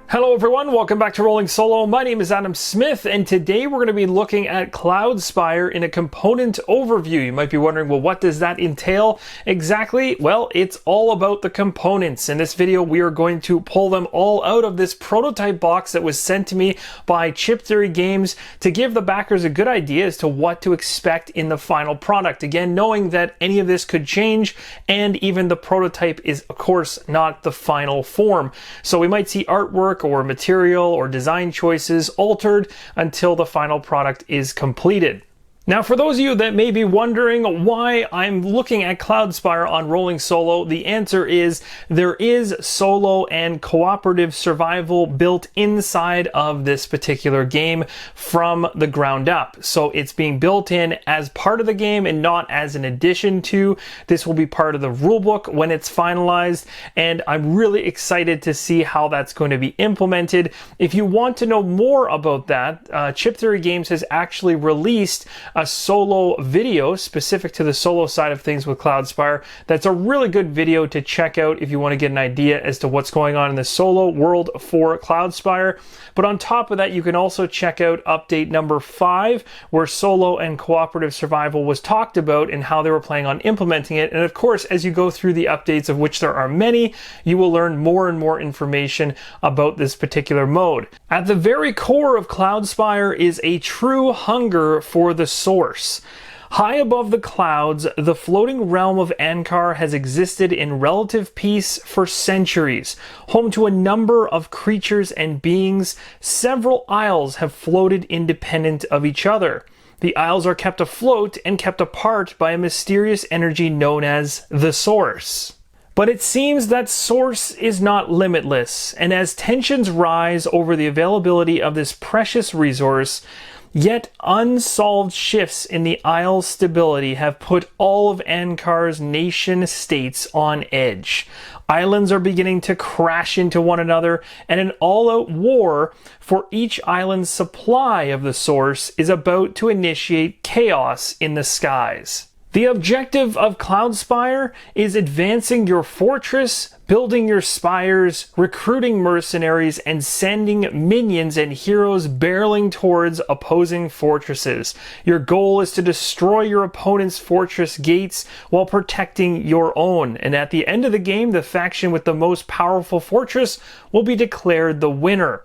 Hello everyone, welcome back to Rolling Solo. My name is Adam Smith, and today we're going to be looking at Cloudspire in a component overview. You might be wondering, well, what does that entail exactly? Well, it's all about the components. In this video, we are going to pull them all out of this prototype box that was sent to me by Chip Theory Games to give the backers a good idea as to what to expect in the final product. Again, knowing that any of this could change, and even the prototype is, of course, not the final form. So we might see artwork or material or design choices altered until the final product is completed. Now, for those of you that may be wondering why I'm looking at Cloudspire on Rolling Solo, the answer is there is solo and cooperative survival built inside of this particular game from the ground up. So it's being built in as part of the game and not as an addition to. This will be part of the rulebook when it's finalized, and I'm really excited to see how that's going to be implemented. If you want to know more about that, Chip Theory Games has actually released a solo video specific to the solo side of things with Cloudspire. That's a really good video to check out if you want to get an idea as to what's going on in the solo world for Cloudspire. But on top of that, you can also check out update number 5, where solo and cooperative survival was talked about and how they were planning on implementing it. And of course, as you go through the updates, of which there are many, you will learn more and more information about this particular mode. At the very core of Cloudspire is a true hunger for the source. High above the clouds, the floating realm of Ankar has existed in relative peace for centuries. Home to a number of creatures and beings, several isles have floated independent of each other. The isles are kept afloat and kept apart by a mysterious energy known as the Source. But it seems that Source is not limitless, and as tensions rise over the availability of this precious resource, yet unsolved shifts in the Isle's stability have put all of Ankar's nation states on edge. Islands are beginning to crash into one another, and an all-out war for each island's supply of the Source is about to initiate chaos in the skies. The objective of Cloudspire is advancing your fortress, building your spires, recruiting mercenaries, and sending minions and heroes barreling towards opposing fortresses. Your goal is to destroy your opponent's fortress gates while protecting your own. And at the end of the game, the faction with the most powerful fortress will be declared the winner.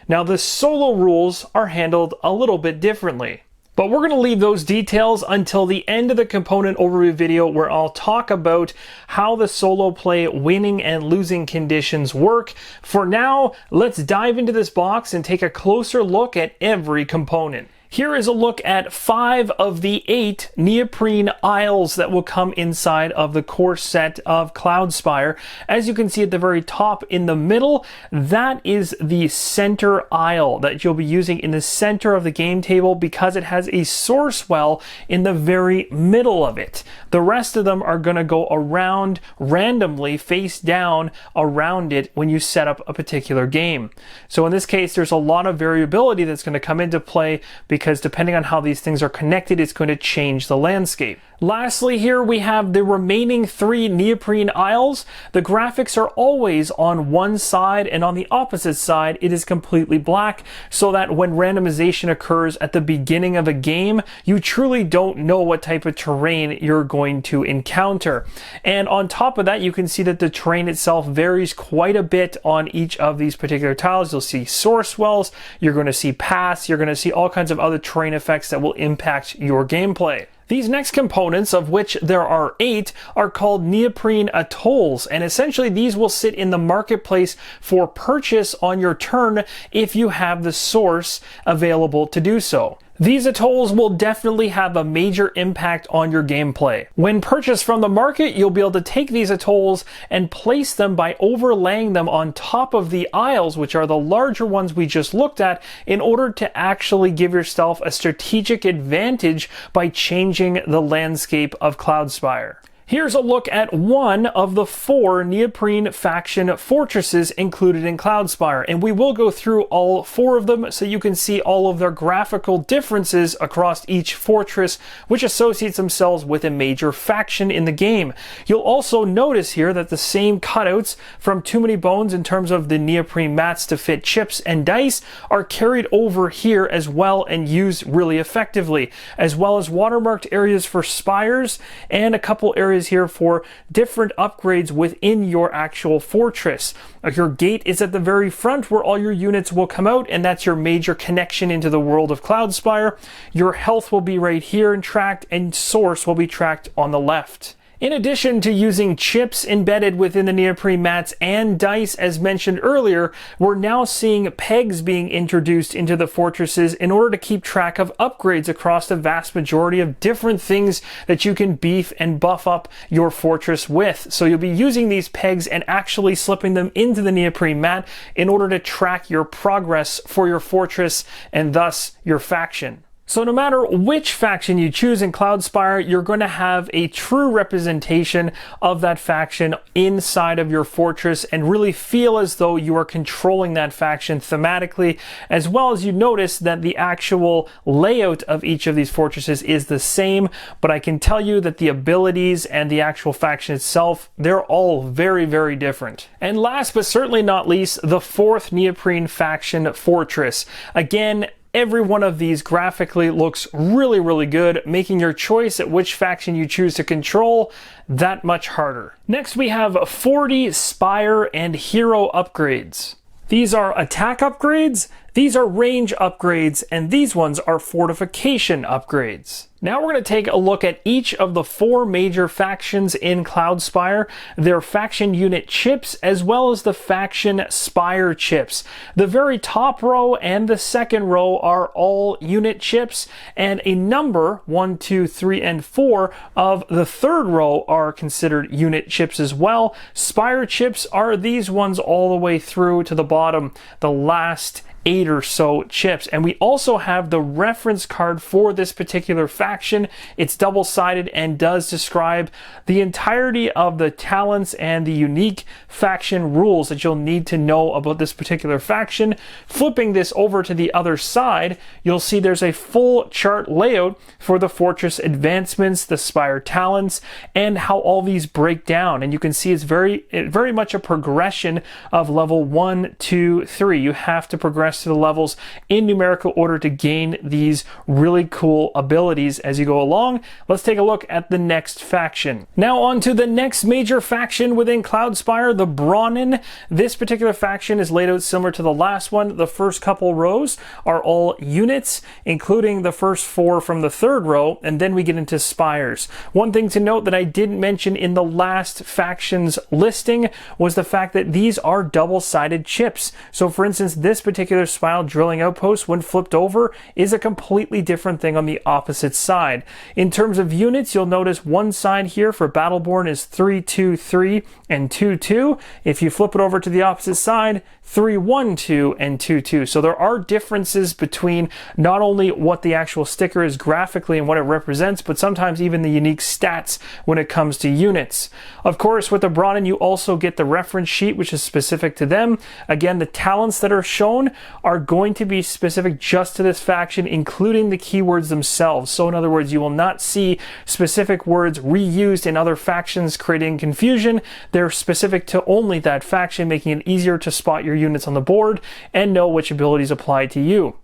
Now, the solo rules are handled a little bit differently. But we're going to leave those details until the end of the component overview video, where I'll talk about how the solo play winning and losing conditions work. For now, let's dive into this box and take a closer look at every component. Here is a look at 5 of the 8 Neoprene Isles that will come inside of the core set of Cloudspire. As you can see at the very top in the middle, that is the center isle that you'll be using in the center of the game table because it has a source well in the very middle of it. The rest of them are going to go around randomly, face down around it when you set up a particular game. So in this case, there's a lot of variability that's going to come into play because depending on how these things are connected, it's going to change the landscape. Lastly, here we have the remaining 3 Neoprene Isles. The graphics are always on one side, and on the opposite side it is completely black, so that when randomization occurs at the beginning of a game, you truly don't know what type of terrain you're going to encounter. And on top of that, you can see that the terrain itself varies quite a bit on each of these particular tiles. You'll see source wells, you're going to see paths, you're going to see all kinds of other terrain effects that will impact your gameplay. These next components, of which there are 8, are called Neoprene Atolls, and essentially these will sit in the marketplace for purchase on your turn if you have the source available to do so. These atolls will definitely have a major impact on your gameplay. When purchased from the market, you'll be able to take these atolls and place them by overlaying them on top of the isles, which are the larger ones we just looked at, in order to actually give yourself a strategic advantage by changing the landscape of Cloudspire. Here's a look at one of the 4 Neoprene faction fortresses included in Cloudspire, and we will go through all 4 of them so you can see all of their graphical differences across each fortress, which associates themselves with a major faction in the game. You'll also notice here that the same cutouts from Too Many Bones in terms of the neoprene mats to fit chips and dice are carried over here as well and used really effectively, as well as watermarked areas for spires and a couple areas here for different upgrades within your actual fortress. Your gate is at the very front where all your units will come out, and that's your major connection into the world of Cloudspire. Your health will be right here and tracked, and source will be tracked on the left. In addition to using chips embedded within the neoprene mats and dice as mentioned earlier, we're now seeing pegs being introduced into the fortresses in order to keep track of upgrades across the vast majority of different things that you can beef and buff up your fortress with. So you'll be using these pegs and actually slipping them into the neoprene mat in order to track your progress for your fortress and thus your faction. So no matter which faction you choose in Cloudspire, you're going to have a true representation of that faction inside of your fortress and really feel as though you are controlling that faction thematically, as well as you notice that the actual layout of each of these fortresses is the same, but I can tell you that the abilities and the actual faction itself, they're all very, very different. And last but certainly not least, the 4th Neoprene faction fortress. Again, every one of these graphically looks really, really good, making your choice at which faction you choose to control that much harder. Next, we have 40 Spire and Hero upgrades. These are attack upgrades, these are range upgrades, and these ones are fortification upgrades. Now we're going to take a look at each of the 4 major factions in Cloudspire, their faction unit chips, as well as the faction spire chips. The very top row and the second row are all unit chips, and a number, 1, 2, 3, and 4, of the third row are considered unit chips as well. Spire chips are these ones all the way through to the bottom, the last 8 or so chips. And we also have the reference card for this particular faction. It's double-sided and does describe the entirety of the talents and the unique faction rules that you'll need to know about this particular faction. Flipping this over to the other side, you'll see there's a full chart layout for the fortress advancements, the spire talents, and how all these break down. And you can see it's very much a progression of level 1, 2, 3. You have to progress to the levels in numerical order to gain these really cool abilities as you go along. Let's take a look at the next faction. Now on to the next major faction within Cloudspire, the Brahmin. This particular faction is laid out similar to the last one. The first couple rows are all units, including the first 4 from the third row, and then we get into spires. One thing to note that I didn't mention in the last factions listing was the fact that these are double-sided chips. So for instance, this particular spire drilling outpost, when flipped over, is a completely different thing on the opposite side. In terms of units, you'll notice one side here for Battleborn is 3, 2, 3, and 2, 2. If you flip it over to the opposite side, 3, 1, 2, and 2, 2. So there are differences between not only what the actual sticker is graphically and what it represents, but sometimes even the unique stats when it comes to units. Of course, with the Brahmin, you also get the reference sheet, which is specific to them. Again, the talents that are shown are going to be specific just to this faction, including the keywords themselves. So in other words, you will not see specific words reused in other factions, creating confusion. They're specific to only that faction, making it easier to spot your units on the board and know which abilities apply to you.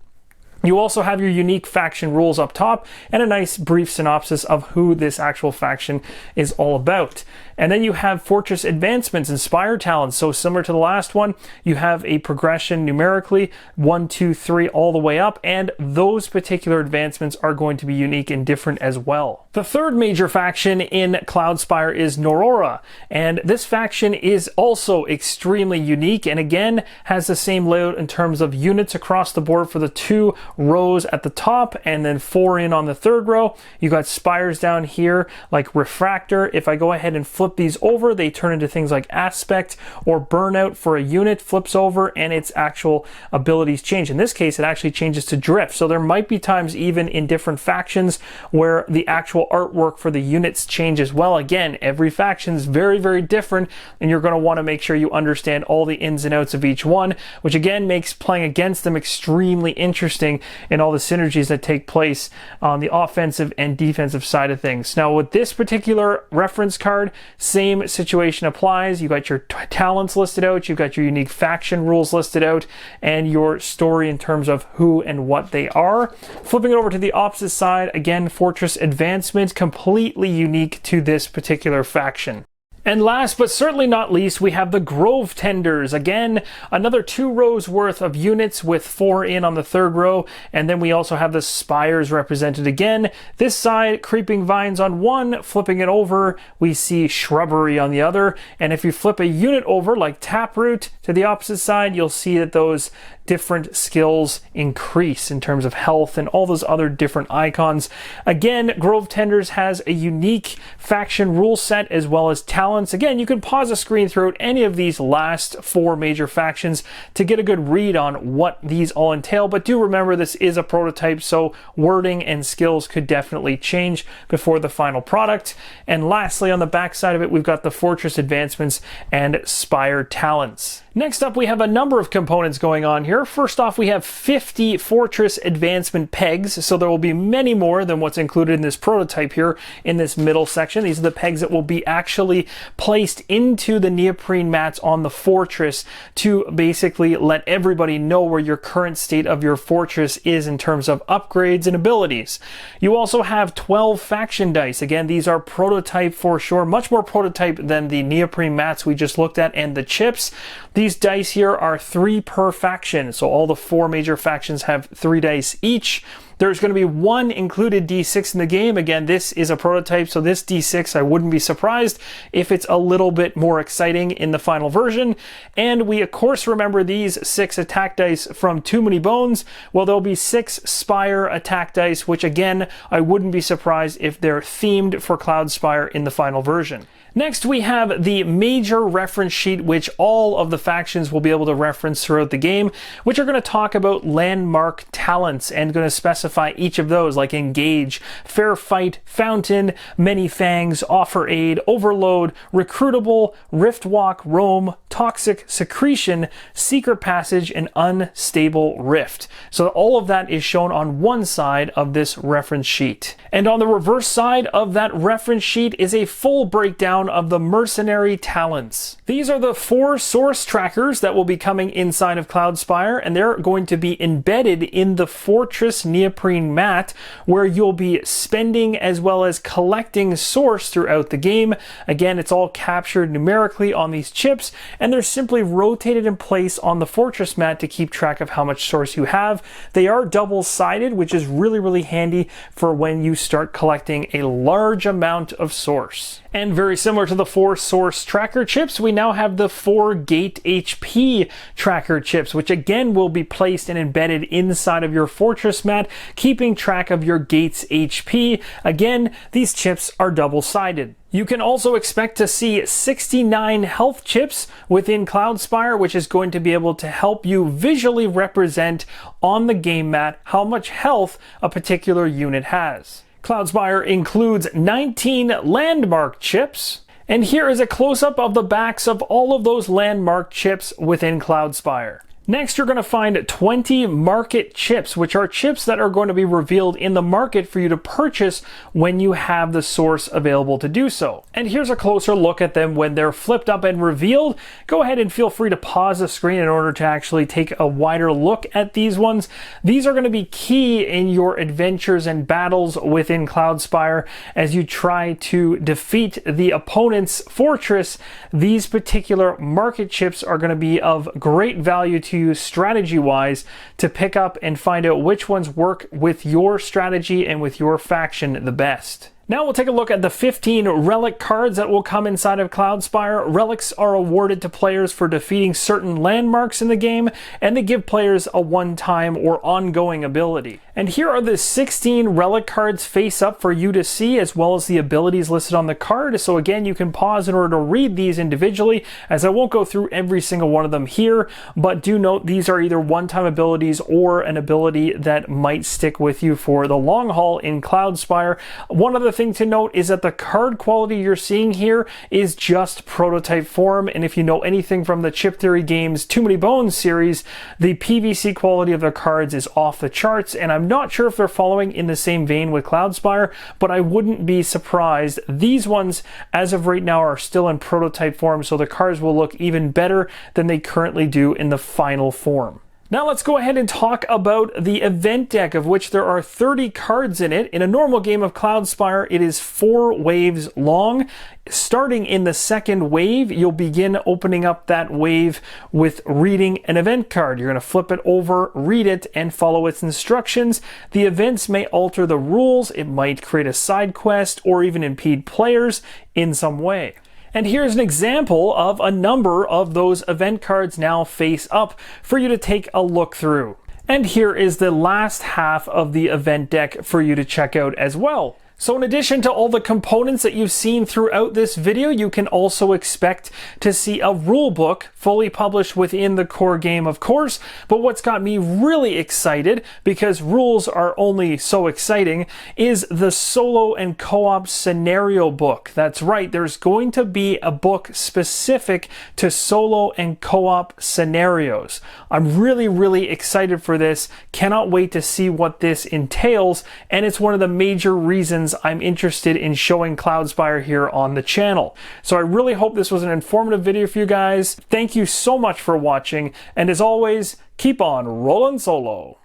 You also have your unique faction rules up top and a nice brief synopsis of who this actual faction is all about. And then you have fortress advancements and spire talents. So similar to the last one, you have a progression numerically, 1, 2, 3, all the way up, and those particular advancements are going to be unique and different as well. The third major faction in Cloudspire is Norora, and this faction is also extremely unique and again has the same layout in terms of units across the board for the 2 rows at the top and then 4 in on the third row. You got spires down here like refractor. If I go ahead and flip these over, they turn into things like aspect or burnout for a unit, flips over and its actual abilities change. In this case, it actually changes to drift. So there might be times even in different factions where the actual artwork for the units change as well. Again, every faction is very, very different, and you're going to want to make sure you understand all the ins and outs of each one, which again makes playing against them extremely interesting in all the synergies that take place on the offensive and defensive side of things. Now with this particular reference card, same situation applies. You got your talents listed out, you've got your unique faction rules listed out, and your story in terms of who and what they are. Flipping it over to the opposite side, again, Fortress Advancement, completely unique to this particular faction. And last but certainly not least, we have the Grove Tenders. Again, another 2 rows worth of units with 4 in on the third row. And then we also have the spires represented again. This side, creeping vines on one, flipping it over, we see shrubbery on the other. And if you flip a unit over, like Taproot, to the opposite side, you'll see that those different skills increase in terms of health and all those other different icons. Again, Grove Tenders has a unique faction rule set as well as talents. Again, you can pause the screen throughout any of these last 4 major factions to get a good read on what these all entail, but do remember this is a prototype, so wording and skills could definitely change before the final product. And lastly, on the back side of it, we've got the Fortress Advancements and Spire Talents. Next up, we have a number of components going on here. First off, we have 50 Fortress Advancement pegs, so there will be many more than what's included in this prototype here in this middle section. These are the pegs that will be actually placed into the neoprene mats on the fortress to basically let everybody know where your current state of your fortress is in terms of upgrades and abilities. You also have 12 faction dice. Again, these are prototype for sure, much more prototype than the neoprene mats we just looked at and the chips. These dice here are 3 per faction, so all the 4 major factions have 3 dice each. There's going to be 1 included D6 in the game. Again, this is a prototype, so this D6, I wouldn't be surprised if it's a little bit more exciting in the final version. And we, of course, remember these 6 attack dice from Too Many Bones. Well, there'll be 6 Spire attack dice, which again, I wouldn't be surprised if they're themed for Cloudspire in the final version. Next, we have the major reference sheet, which all of the factions will be able to reference throughout the game, which are going to talk about landmark talents and going to specify each of those, like Engage, Fair Fight, Fountain, Many Fangs, Offer Aid, Overload, Recruitable, Rift Walk, Roam, Toxic, Secretion, Secret Passage, and Unstable Rift. So all of that is shown on one side of this reference sheet. And on the reverse side of that reference sheet is a full breakdown of the mercenary talents. These are the 4 source trackers that will be coming inside of Cloudspire, and they're going to be embedded in the Fortress neoprene mat, where you'll be spending as well as collecting source throughout the game. Again, it's all captured numerically on these chips, and they're simply rotated in place on the Fortress mat to keep track of how much source you have. They are double-sided, which is really, really handy for when you start collecting a large amount of source. And very similar to the 4 source tracker chips, we now have the 4 gate HP tracker chips, which again will be placed and embedded inside of your fortress mat, keeping track of your gate's HP. Again, these chips are double-sided. You can also expect to see 69 health chips within Cloudspire, which is going to be able to help you visually represent on the game mat how much health a particular unit has. Cloudspire includes 19 landmark chips, and here is a close-up of the backs of all of those landmark chips within Cloudspire. Next, you're going to find 20 market chips, which are chips that are going to be revealed in the market for you to purchase when you have the source available to do so. And here's a closer look at them when they're flipped up and revealed. Go ahead and feel free to pause the screen in order to actually take a wider look at these ones. These are going to be key in your adventures and battles within Cloudspire as you try to defeat the opponent's fortress. These particular market chips are going to be of great value to you strategy-wise to pick up and find out which ones work with your strategy and with your faction the best. Now we'll take a look at the 15 relic cards that will come inside of Cloudspire. Relics are awarded to players for defeating certain landmarks in the game, and they give players a one-time or ongoing ability. And here are the 16 relic cards face up for you to see, as well as the abilities listed on the card. So again, you can pause in order to read these individually, as I won't go through every single one of them here, but do note these are either one-time abilities or an ability that might stick with you for the long haul in Cloudspire. One other thing to note is that the card quality you're seeing here is just prototype form, and if you know anything from the Chip Theory Games Too Many Bones series, the PVC quality of the cards is off the charts, and I'm not sure if they're following in the same vein with Cloudspire, but I wouldn't be surprised. These ones, as of right now, are still in prototype form, so the cards will look even better than they currently do in the final form. Now let's go ahead and talk about the event deck, of which there are 30 cards in it. In a normal game of Cloudspire, it is 4 waves long. Starting in the second wave, you'll begin opening up that wave with reading an event card. You're going to flip it over, read it, and follow its instructions. The events may alter the rules, it might create a side quest, or even impede players in some way. And here's an example of a number of those event cards now face up for you to take a look through. And here is the last half of the event deck for you to check out as well. So in addition to all the components that you've seen throughout this video, you can also expect to see a rulebook fully published within the core game, of course. But what's got me really excited, because rules are only so exciting, is the solo and co-op scenario book. That's right, there's going to be a book specific to solo and co-op scenarios. I'm really excited for this. Cannot wait to see what this entails, and it's one of the major reasons I'm interested in showing Cloudspire here on the channel. So I really hope this was an informative video for you guys. Thank you so much for watching, and as always, keep on rolling solo.